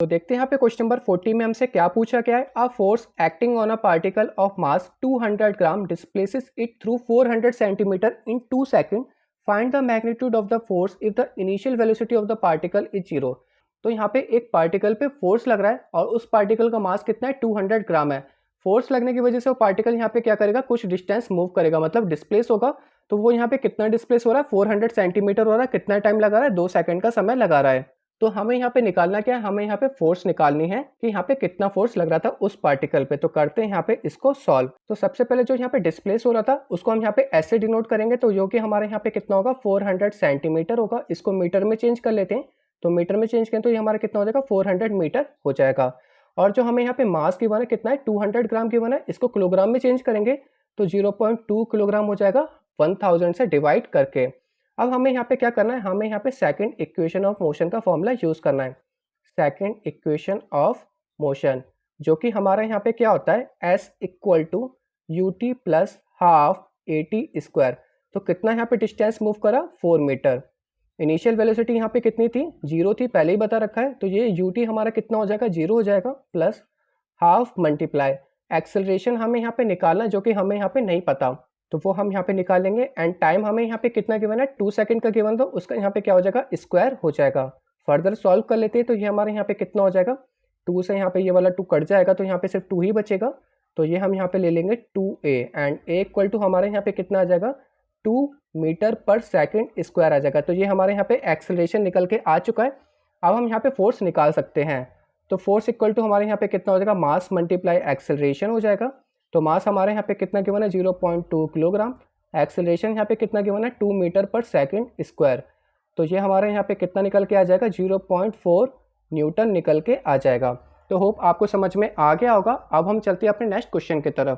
तो देखते हैं यहाँ पे क्वेश्चन नंबर 40 में हमसे क्या पूछा गया है। A force acting on a particle of mass 200 gram displaces it through 400 centimetre in 2 second. Find the magnitude of the force if the initial velocity of the particle is 0। तो यहाँ पे एक पार्टिकल पे फोर्स लग रहा है और उस पार्टिकल का मास कितना है, 200 ग्राम है। फोर्स लगने की वजह से वो पार्टिकल यहाँ पे क्या करेगा, कुछ डिस्टेंस मूव करेगा, मतलब डिस्प्लेस होगा। तो वो यहाँ पे कितना डिस्प्लेस हो रहा है, 400 सेंटीमीटर हो रहा है। कितना टाइम लगा रहा है, 2 सेकंड का समय लगा रहा है। तो हमें यहाँ पे निकालना क्या है, हमें यहाँ पे फोर्स निकालनी है कि यहाँ पे कितना फोर्स लग रहा था उस पार्टिकल पे। तो करते हैं यहाँ पे इसको सॉल्व। तो सबसे पहले जो यहाँ पे डिस्प्लेस हो रहा था उसको हम यहाँ पे ऐसे डिनोट करेंगे, तो जो कि हमारे यहाँ पे कितना होगा, 400 सेंटीमीटर होगा। इसको मीटर में चेंज कर लेते हैं, तो मीटर में चेंज करें तो ये हमारा कितना हो जाएगा, 400 मीटर हो जाएगा। और जो हमें यहाँ पे मास की बना कितना है, 200 ग्राम की बना है, इसको किलोग्राम में चेंज करेंगे तो 0.2 किलोग्राम हो जाएगा 1000 से डिवाइड करके। अब हमें यहाँ पे क्या करना है, हमें यहाँ पे सेकंड इक्वेशन ऑफ मोशन का फॉर्मूला यूज करना है। सेकंड इक्वेशन ऑफ मोशन जो कि हमारा यहाँ पे क्या होता है, s equal to u t plus half a t square. तो कितना यहाँ पे डिस्टेंस मूव करा, 4 मीटर। इनिशियल वेलोसिटी यहाँ पे कितनी थी, 0 थी, पहले ही बता रखा है। तो ये यू टी हमारा कितना हो जाएगा, 0 हो जाएगा, प्लस हाफ मल्टीप्लाई एक्सेलरेशन हमें यहाँ पे निकालना जो कि हमें यहाँ पे नहीं पता, तो वो हम यहाँ पे निकालेंगे। एंड टाइम हमें यहाँ पे कितना गिवन है, 2 सेकंड का गिवन, तो उसका यहाँ पे क्या हो जाएगा, स्क्वायर हो जाएगा। फर्दर सॉल्व कर लेते हैं, तो ये हमारे यहाँ पे कितना हो जाएगा, 2 से यहाँ पे ये वाला 2 कट जाएगा, तो यहाँ पे सिर्फ 2 ही बचेगा। तो ये हम यहाँ पे ले लेंगे 2a and a equal to हमारे यहाँ पे कितना आ जाएगा, 2 मीटर पर सेकंड स्क्वायर आ जाएगा। तो ये हमारे यहाँ पे एक्सेलरेशन निकल के आ चुका है। अब हम यहाँ पे फोर्स निकाल सकते हैं। तो फोर्स इक्वल टू हमारे यहाँ पे कितना हो जाएगा, मास मल्टीप्लाई एक्सेलरेशन हो जाएगा। तो मास हमारे यहाँ पे कितना गिवन है, 0.2 किलोग्राम। एक्सेलरेशन यहाँ पे कितना गिवन है, 2 मीटर पर सेकंड स्क्वायर। तो ये हमारे यहाँ पे कितना निकल के आ जाएगा, 0.4 न्यूटन निकल के आ जाएगा। तो होप आपको समझ में आ गया होगा। अब हम चलते हैं अपने नेक्स्ट क्वेश्चन की तरफ।